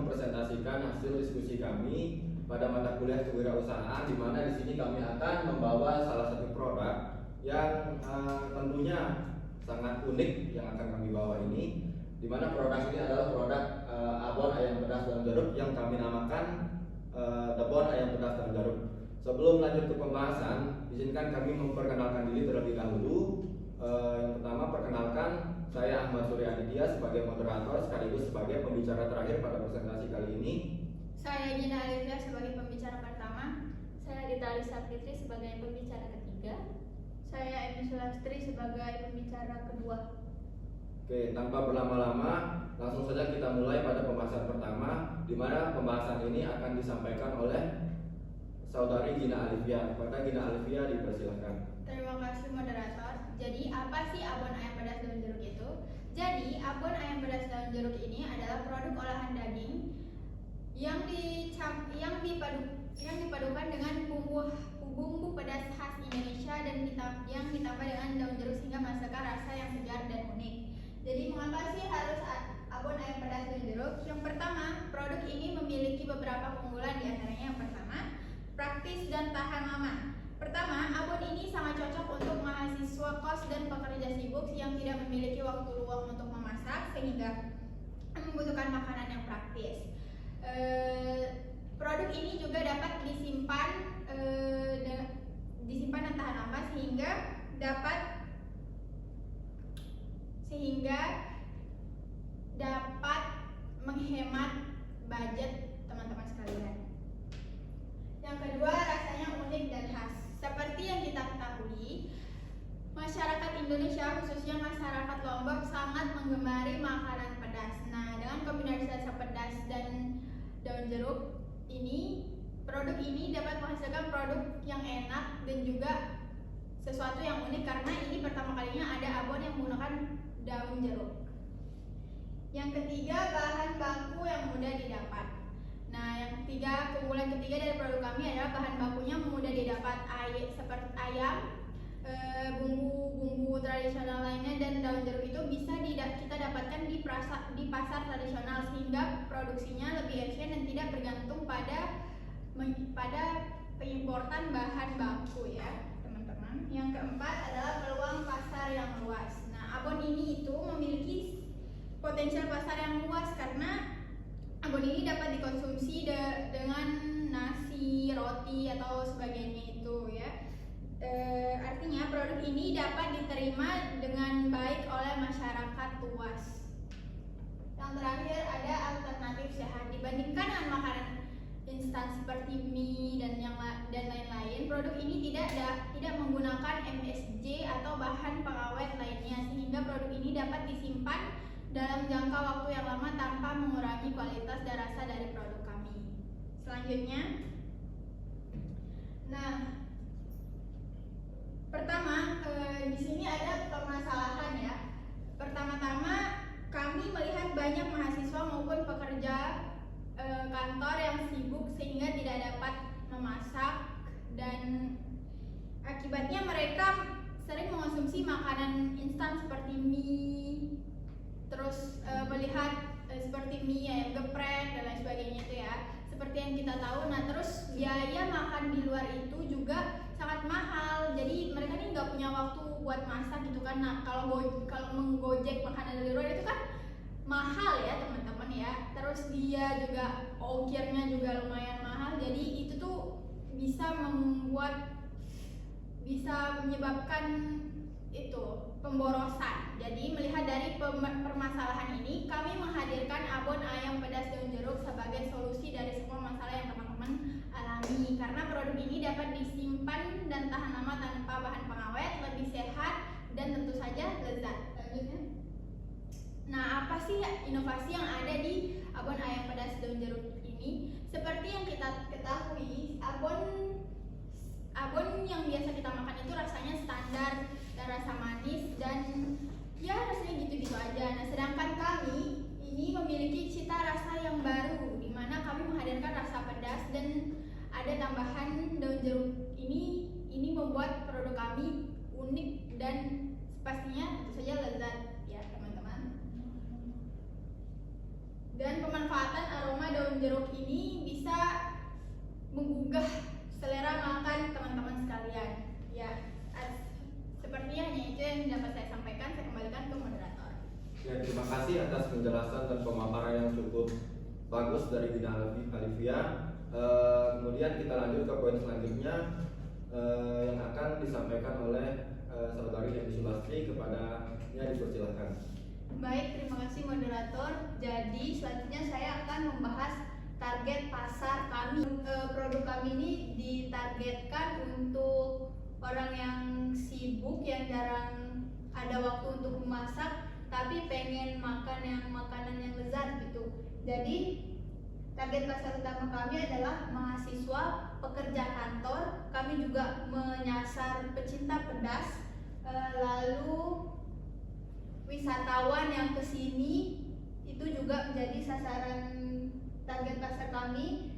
mempresentasikan hasil diskusi kami pada mata kuliah kewirausahaan, di mana di sini kami akan membawa salah satu produk yang tentunya sangat unik yang akan kami bawa ini, di mana produk ini adalah produk abon ayam pedas daun jeruk yang kami namakan Debon ayam pedas daun jeruk. Sebelum lanjut ke pembahasan, izinkan kami memperkenalkan diri terlebih dahulu. Yang pertama, perkenalkan, saya Ahmad Surya Aditya sebagai moderator sekaligus sebagai pembicara terakhir pada presentasi kali ini. Saya Gina Alivia sebagai pembicara pertama. Saya Dita Alisa Fitri sebagai pembicara ketiga. Saya Emi Sulastri sebagai pembicara kedua. Oke, tanpa berlama-lama, langsung saja kita mulai pada pembahasan pertama, di mana pembahasan ini akan disampaikan oleh Saudari Gina Alivia. Kepada Gina Alivia dipersilahkan. Terima kasih moderator. Jadi apa sih abon ayam pedas daun jeruk itu? Jadi abon ayam pedas daun jeruk ini adalah produk olahan daging yang dipadukan dengan bumbu pedas khas Indonesia dan yang ditambah dengan daun jeruk sehingga menghasilkan rasa yang segar dan unik. Jadi mengapa sih harus abon ayam pedas daun jeruk? Yang pertama, produk ini memiliki beberapa keunggulan, di antaranya yang pertama, praktis dan tahan lama. Pertama, abon ini sangat cocok untuk mahasiswa kos dan pekerja sibuk yang tidak memiliki waktu luang untuk memasak sehingga membutuhkan makanan yang praktis. Produk ini juga dapat disimpan dan tahan lama sehingga dapat menghemat budget teman-teman sekalian. Yang kedua, rasanya unik dan khas. Seperti yang kita ketahui, masyarakat Indonesia, khususnya masyarakat Lombok, sangat menggemari makanan pedas. Nah, dengan kombinasi rasa pedas dan daun jeruk ini, produk ini dapat menghasilkan produk yang enak dan juga sesuatu yang unik karena ini pertama kalinya ada abon yang menggunakan daun jeruk. Yang ketiga, bahan baku yang mudah didapat. Nah, keunggulan ketiga dari produk kami adalah bahan bakunya mudah didapat, seperti ayam, bumbu tradisional lainnya dan daun jeruk itu bisa kita dapatkan di pasar tradisional sehingga produksinya lebih efisien dan tidak bergantung pada peimportan bahan baku ya teman-teman. Yang keempat adalah peluang pasar yang luas. Nah, abon ini itu memiliki potensial pasar yang luas karena abon ini dapat dikonsumsi dengan nasi, roti atau sebagainya itu ya. Artinya produk ini dapat diterima dengan baik oleh masyarakat luas. Yang terakhir ada alternatif sehat. Dibandingkan dengan makanan instan seperti mie dan lain-lain, produk ini tidak menggunakan MSG atau bahan pengawet lainnya sehingga produk ini dapat disimpan dalam jangka waktu yang lama tanpa mengurangi kualitas dan rasa dari produk kami. Selanjutnya, nah, pertama di sini ada permasalahan ya. Pertama-tama kami melihat banyak mahasiswa maupun pekerja kantor yang sibuk sehingga tidak dapat memasak dan akibatnya mereka sering mengonsumsi makanan instan seperti mie, terus melihat seperti mie, ayam geprek dan lain sebagainya itu ya. Seperti yang kita tahu, nah terus biaya makan di luar itu juga sangat mahal. Jadi mereka ini nggak punya waktu buat masak gitu kan. Nah kalau menggojek makanan dari luar itu kan mahal ya teman-teman ya. Terus dia juga ongkirnya juga lumayan mahal. Jadi itu tuh bisa menyebabkan itu pemborosan. Jadi melihat dari permasalahan ini, kami menghadirkan abon ayam pedas daun jeruk sebagai solusi dari semua masalah yang teman-teman alami. Karena produk ini dapat disimpan dan tahan lama tanpa bahan pengawet, lebih sehat dan tentu saja lezat. Lanjutnya. Nah, apa sih inovasi yang ada di abon ayam pedas daun jeruk ini? Seperti yang kita ketahui, abon yang biasa kita makan itu rasanya standar dan rasa manis dan ya rasanya gitu-gitu aja. Nah, sedangkan kami ini memiliki cita rasa yang baru di mana kami menghadirkan rasa pedas dan ada tambahan daun jeruk. Ini membuat produk kami unik dan pastinya tentu saja lezat ya teman-teman. Dan pemanfaatan aroma daun jeruk ini bisa menggugah selera makan teman-teman sekalian. Ya, sepertinya hanya itu yang dapat saya sampaikan. Saya kembalikan ke moderator. Ya, terima kasih atas penjelasan dan pemaparan yang cukup bagus dari Dina Alivia. Kemudian kita lanjut ke poin selanjutnya yang akan disampaikan oleh saudari Dendi Sulastri. Kepadanya dipersilakan. Baik, terima kasih moderator. Jadi selanjutnya saya akan membahas target pasar kami. Produk kami ini ditargetkan untuk orang yang sibuk, yang jarang ada waktu untuk memasak, tapi pengen makan makanan yang lezat gitu. Jadi target pasar utama kami adalah mahasiswa, pekerja kantor. Kami juga menyasar pecinta pedas, lalu wisatawan yang kesini itu juga menjadi sasaran target pasar kami.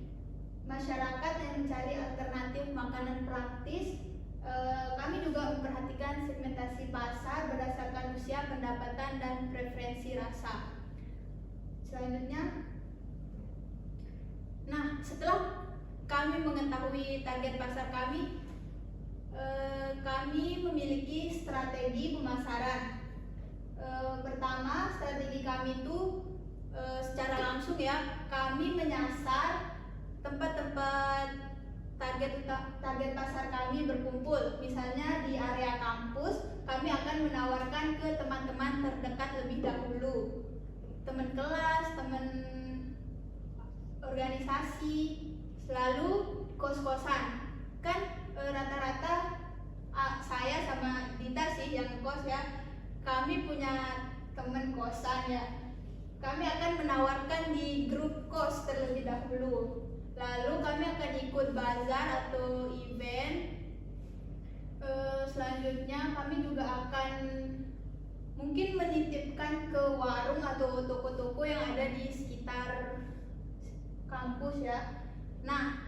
Masyarakat yang mencari alternatif makanan praktis. Kami juga memperhatikan segmentasi pasar berdasarkan usia, pendapatan, dan preferensi rasa. Selanjutnya, nah setelah kami mengetahui target pasar kami, kami memiliki strategi pemasaran. Pertama, strategi kami itu secara langsung ya, kami menyasar tempat-tempat target pasar kami berkumpul. Misalnya di area kampus, kami akan menawarkan ke teman-teman terdekat lebih dahulu, teman kelas, teman organisasi, selalu kos-kosan. Kan rata-rata saya sama Dita sih yang kos ya, kami punya teman kosan ya. Kami akan menawarkan di grup kos terlebih dahulu. Lalu kami akan ikut bazar atau event. Selanjutnya kami juga akan mungkin menitipkan ke warung atau toko-toko yang ada di sekitar kampus ya. Nah,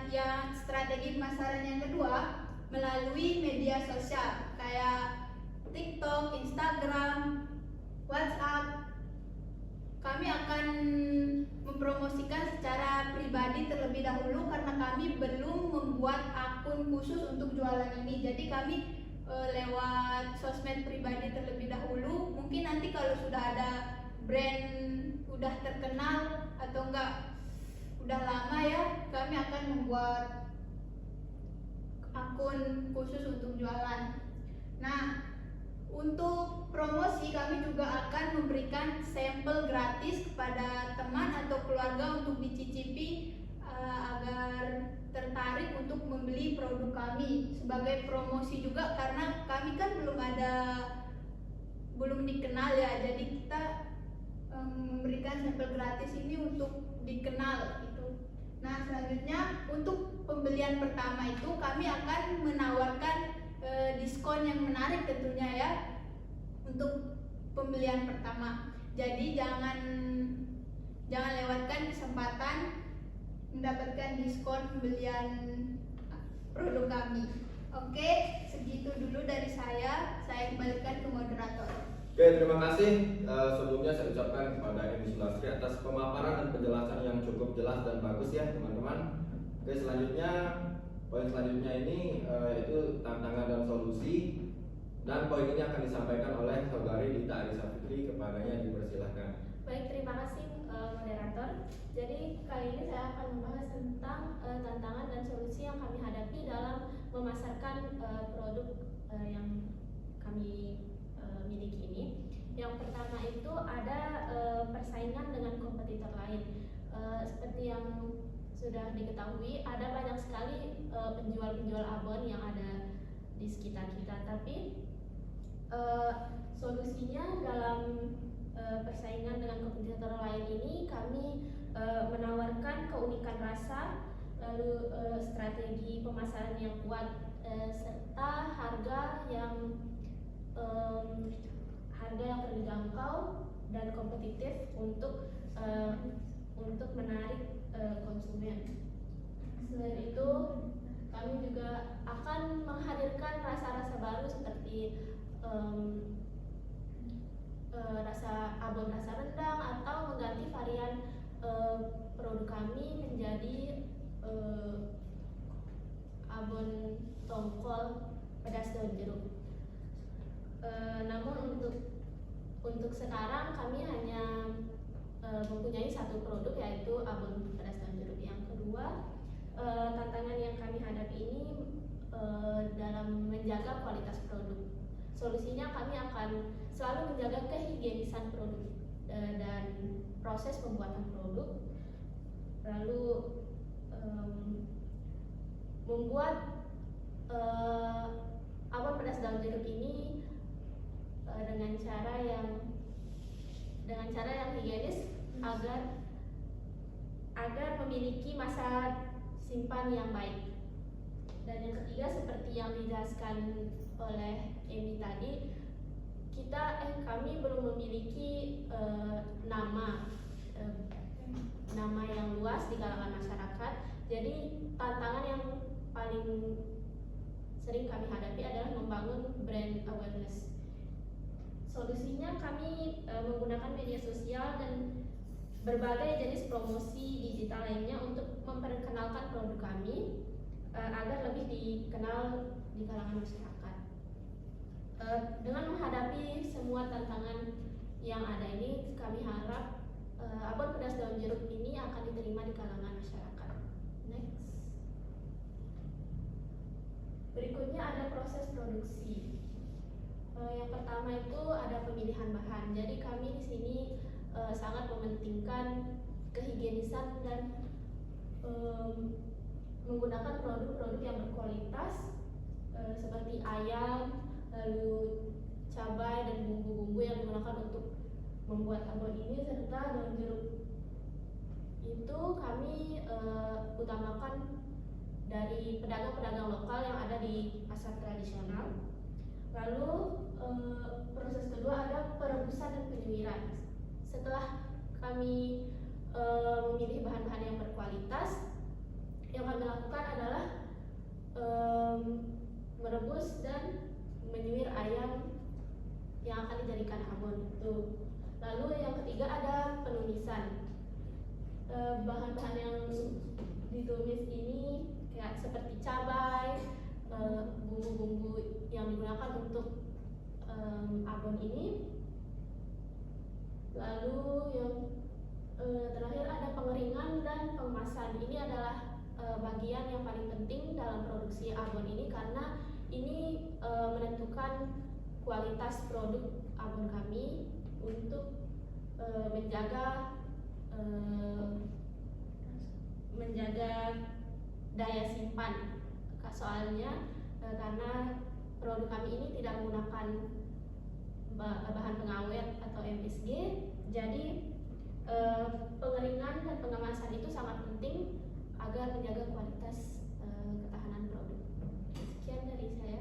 yang strategi pemasaran yang kedua melalui media sosial kayak TikTok, Instagram, WhatsApp. Kami akan mempromosikan secara pribadi terlebih dahulu karena kami belum membuat akun khusus untuk jualan ini. Jadi kami lewat sosmed pribadi terlebih dahulu. Mungkin nanti kalau sudah ada brand udah terkenal atau enggak udah lama ya, kami akan membuat akun khusus untuk jualan. Nah, untuk promosi kami juga akan memberikan sampel gratis kepada teman atau keluarga untuk dicicipi agar tertarik untuk membeli produk kami. Sebagai promosi juga karena kami kan belum dikenal ya, jadi kita memberikan sampel gratis ini untuk dikenal gitu. Nah, selanjutnya untuk pembelian pertama itu kami akan menawarkan diskon yang menarik tentunya ya untuk pembelian pertama. Jadi jangan lewatkan kesempatan mendapatkan diskon pembelian produk kami. Oke, segitu dulu dari saya. Saya kembalikan ke moderator. Oke, terima kasih. Sebelumnya saya ucapkan kepada Dendi Sulastri atas pemaparan dan penjelasan yang cukup jelas dan bagus ya teman-teman. Oke, selanjutnya poin selanjutnya ini yaitu tantangan dan solusi, dan poin ini akan disampaikan oleh saudari Dita Arisa Fitri. Kepadanya dipersilahkan. Baik, terima kasih moderator. Jadi kali ini saya akan membahas tentang tantangan dan solusi yang kami hadapi dalam memasarkan produk yang kami miliki ini. Yang pertama itu ada persaingan dengan kompetitor lain. Seperti yang sudah diketahui, ada banyak sekali penjual-penjual abon yang ada di sekitar kita, tapi solusinya dalam persaingan dengan kompetitor lain ini kami menawarkan keunikan rasa, lalu strategi pemasaran yang kuat, serta harga yang terjangkau dan kompetitif untuk menarik konsumen. Selain itu, kami juga akan menghadirkan rasa-rasa baru seperti rasa abon rasa rendang atau mengganti varian produk kami menjadi abon tongkol pedas daun jeruk. Namun untuk sekarang kami hanya mempunyai satu produk, yaitu abon pedas daun jeruk. Yang kedua, tantangan yang kami hadapi ini dalam menjaga kualitas produk. Solusinya kami akan selalu menjaga kehigienisan produk dan proses pembuatan produk, lalu membuat abon pedas daun jeruk ini dengan cara yang higienis agar memiliki masa simpan yang baik. Dan yang ketiga, seperti yang dijelaskan oleh Emi tadi, kami belum memiliki nama yang luas di kalangan masyarakat. Jadi tantangan yang paling sering kami hadapi adalah membangun brand awareness. Solusinya kami menggunakan media sosial dan berbagai jenis promosi digital lainnya untuk memperkenalkan produk kami agar lebih dikenal di kalangan masyarakat. Dengan menghadapi semua tantangan yang ada ini, kami harap abon pedas daun jeruk ini akan diterima di kalangan masyarakat. Next. Berikutnya ada proses produksi. Yang pertama itu ada pemilihan bahan. Jadi kami di sini sangat mementingkan kehigienisan dan menggunakan produk-produk yang berkualitas seperti ayam, lalu cabai dan bumbu-bumbu yang digunakan untuk membuat abon ini, serta daun jeruk. Itu kami utamakan dari pedagang-pedagang lokal yang ada di pasar tradisional. Lalu proses kedua ada perebusan dan penyuiran. Setelah kami memilih bahan-bahan yang berkualitas, yang kami lakukan adalah merebus dan menyuir ayam yang akan dijadikan abon itu. Lalu yang ketiga ada penumisan. Bahan-bahan yang ditumis ini kayak seperti cabai, bumbu-bumbu yang digunakan untuk abon ini. Lalu yang terakhir ada pengeringan dan pengemasan. Ini adalah bagian yang paling penting dalam produksi abon ini, karena ini menentukan kualitas produk abon kami untuk menjaga daya simpan. Soalnya karena produk kami ini tidak menggunakan bahan pengawet atau MSG, jadi pengeringan dan pengemasan itu sangat penting agar menjaga kualitas ketahanan produk. Sekian dari saya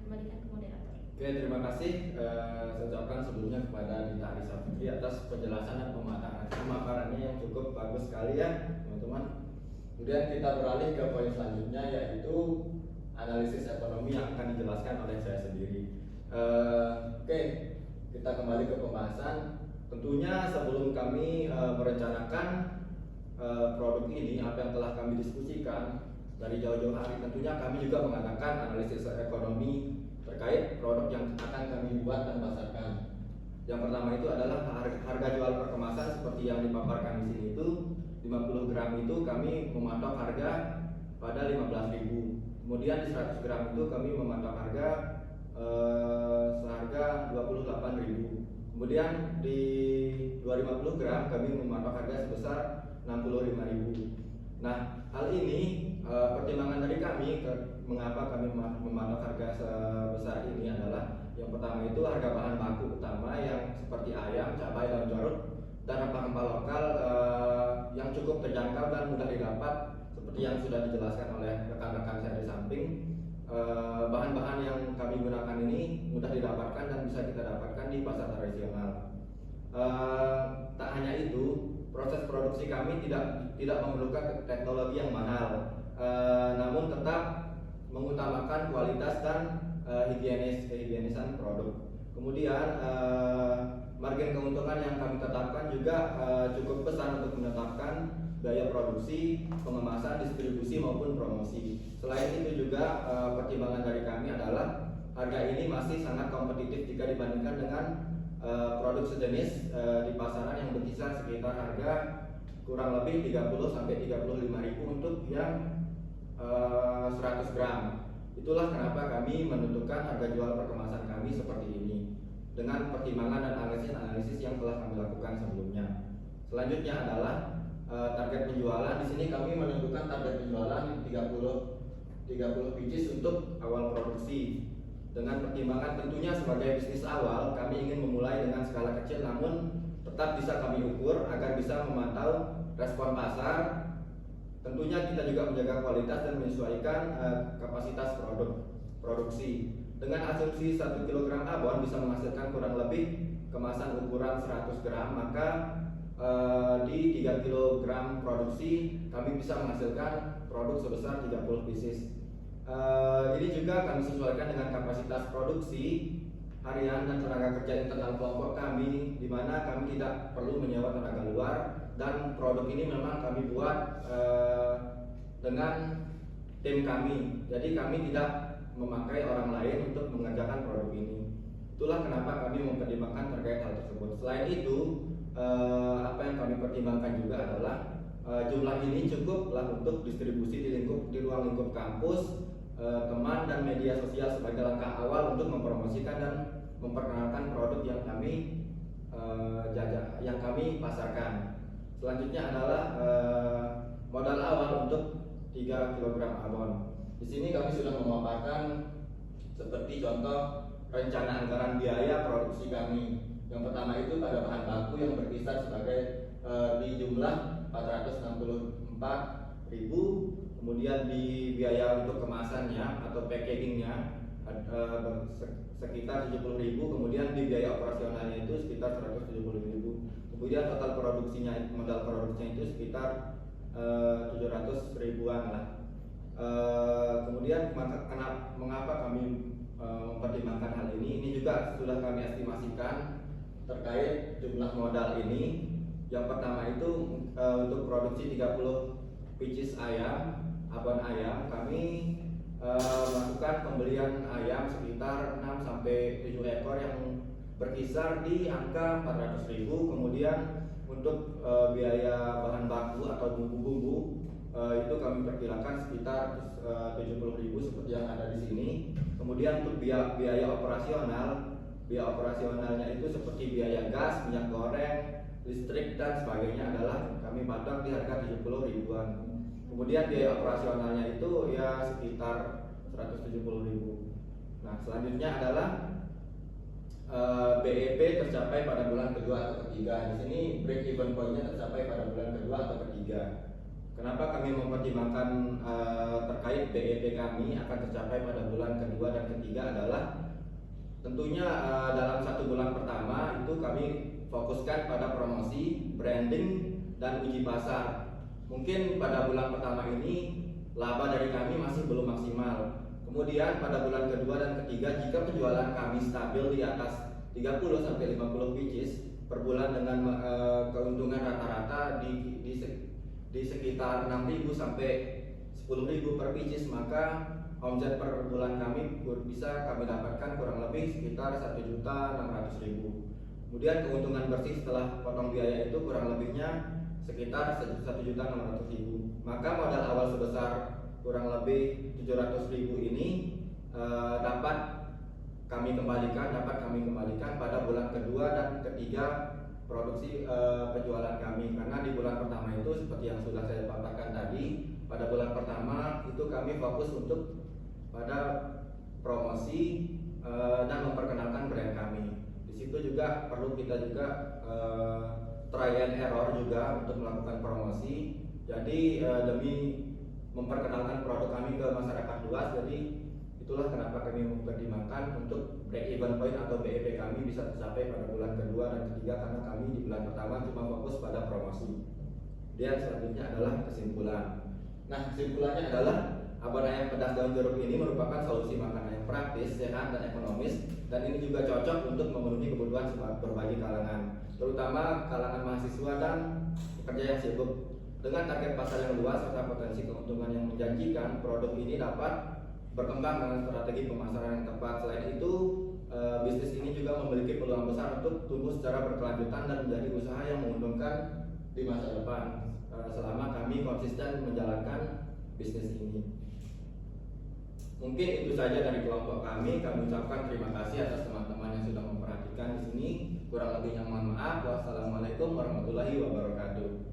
kembalikan ke moderator. Oke, terima kasih. Saya ucapkan sebelumnya kepada Dita Arisa Fikri atas penjelasan dan pemaparannya yang cukup bagus sekali ya, teman-teman. Kemudian kita beralih ke poin selanjutnya, yaitu analisis ekonomi yang akan dijelaskan oleh saya sendiri. Oke, kita kembali ke pembahasan. Tentunya sebelum kami merencanakan produk ini, apa yang telah kami diskusikan dari jauh-jauh hari, tentunya kami juga mengadakan analisis ekonomi terkait produk yang akan kami buat dan pasarkan. Yang pertama itu adalah harga jual per kemasan seperti yang dipaparkan di sini itu 50 gram itu kami mematok harga pada 15.000. Kemudian di 100 gram itu kami mematok harga seharga 28.000. Kemudian di 250 gram kami mematok harga sebesar 65.000. Nah, hal ini pertimbangan dari kami mengapa kami mematok harga sebesar ini adalah yang pertama itu harga bahan baku utama yang seperti ayam, cabai, daun jeruk dan rempah-rempah lokal yang cukup terjangkau dan mudah didapat seperti yang sudah dijelaskan oleh rekan-rekan saya di samping. Bahan-bahan yang kami gunakan ini mudah didapatkan dan bisa kita dapatkan di pasar tradisional. Tak hanya itu, proses produksi kami tidak memerlukan teknologi yang mahal, namun tetap mengutamakan kualitas dan higienisan produk. Kemudian margin keuntungan yang kami tetapkan juga cukup besar untuk menetapkan biaya produksi, pengemasan, distribusi maupun promosi. Selain itu juga pertimbangan dari kami adalah harga ini masih sangat kompetitif jika dibandingkan dengan produk sejenis di pasaran yang berkisar sekitar harga kurang lebih 30 sampai 35.000 untuk yang 100 gram. Itulah kenapa kami menentukan harga jual perkemasan kami seperti ini dengan pertimbangan dan analisis yang telah kami lakukan sebelumnya. Selanjutnya adalah target penjualan. Di sini kami menentukan target penjualan 30 pieces untuk awal produksi. Dengan pertimbangan tentunya sebagai bisnis awal kami ingin memulai dengan skala kecil namun tetap bisa kami ukur agar bisa memantau respon pasar. Tentunya kita juga menjaga kualitas dan menyesuaikan kapasitas produksi. Dengan asumsi 1 kg abon bisa menghasilkan kurang lebih kemasan ukuran 100 gram, maka di 3 kg produksi kami bisa menghasilkan produk sebesar 30 pieces. Ini juga kami sesuaikan dengan kapasitas produksi harian dan tenaga kerja internal kelompok kami, di mana kami tidak perlu menyewa tenaga luar, dan produk ini memang kami buat dengan tim kami. Jadi kami tidak memakai orang lain untuk mengerjakan produk ini. Itulah kenapa kami mempertimbangkan terkait hal tersebut. Selain itu, apa yang kami pertimbangkan juga adalah jumlah ini cukuplah untuk distribusi di ruang lingkup kampus, teman dan media sosial sebagai langkah awal untuk mempromosikan dan memperkenalkan produk yang kami yang kami pasarkan. Selanjutnya adalah modal awal untuk 3 kg abon. Di sini kami sudah memaparkan seperti contoh rencana anggaran biaya produksi kami. Yang pertama itu pada bahan baku yang berkisar sebagai di jumlah 464.000. Kemudian di biaya untuk kemasannya atau packagingnya sekitar 70.000. Kemudian di biaya operasionalnya itu sekitar 170.000. Kemudian total modal produksinya itu sekitar 700.000-an lah. Kemudian mengapa kami mempertimbangkan hal ini? Ini juga sudah kami estimasikan terkait jumlah modal ini. Yang pertama itu untuk produksi 30 pieces abon ayam, kami melakukan pembelian ayam sekitar 6 sampai 7 ekor yang berkisar di angka 400.000. Kemudian untuk biaya bahan baku atau bumbu-bumbu itu kami perkirakan sekitar 70.000 seperti yang ada di sini. Kemudian untuk biaya operasionalnya itu seperti biaya gas, minyak goreng, listrik dan sebagainya adalah kami patok di harga 70.000-an. Kemudian biaya operasionalnya itu ya sekitar 170.000. Nah, selanjutnya adalah BEP tercapai pada bulan kedua atau ketiga. Di sini break even point-nya tercapai pada bulan kedua atau ketiga. Kenapa kami mempertimbangkan terkait BEP kami akan tercapai pada bulan kedua dan ketiga adalah tentunya dalam 1 bulan pertama itu kami fokuskan pada promosi, branding, dan uji pasar. Mungkin pada bulan pertama ini laba dari kami masih belum maksimal. Kemudian pada bulan kedua dan ketiga, jika penjualan kami stabil di atas 30 sampai 50 pieces per bulan dengan keuntungan rata-rata di sekitar 6.000 sampai 10.000 per pieces, maka omset per bulan kami bisa kami dapatkan kurang lebih sekitar 1.600.000. Kemudian keuntungan bersih setelah potong biaya itu kurang lebihnya sekitar 1.600.000. Maka modal awal sebesar kurang lebih 700.000 ini dapat kami kembalikan pada bulan kedua dan ketiga produksi penjualan kami. Karena di bulan pertama itu seperti yang sudah saya paparkan tadi, pada bulan pertama itu kami fokus untuk pada promosi dan memperkenalkan brand kami. Di situ juga perlu kita try and error juga untuk melakukan promosi. Jadi demi memperkenalkan produk kami ke masyarakat luas. Jadi itulah kenapa kami mempertimbangkan untuk break even point atau BEP kami bisa tercapai pada bulan kedua dan ketiga, karena kami di bulan pertama cuma fokus pada promosi. Dan selanjutnya adalah kesimpulan. Nah, kesimpulannya adalah Abon ayam pedas daun jeruk ini merupakan solusi makanan yang praktis, sehat, dan ekonomis, dan ini juga cocok untuk memenuhi kebutuhan berbagai kalangan, terutama kalangan mahasiswa dan pekerja yang sibuk. Dengan target pasar yang luas serta potensi keuntungan yang menjanjikan, produk ini dapat berkembang dengan strategi pemasaran yang tepat. Selain itu, bisnis ini juga memiliki peluang besar untuk tumbuh secara berkelanjutan dan menjadi usaha yang menguntungkan di masa depan, selama kami konsisten menjalankan bisnis ini. Mungkin itu saja dari kelompok kami. Kami ucapkan terima kasih atas teman-teman yang sudah memperhatikan di sini. Kurang lebihnya mohon maaf. Wassalamualaikum warahmatullahi wabarakatuh.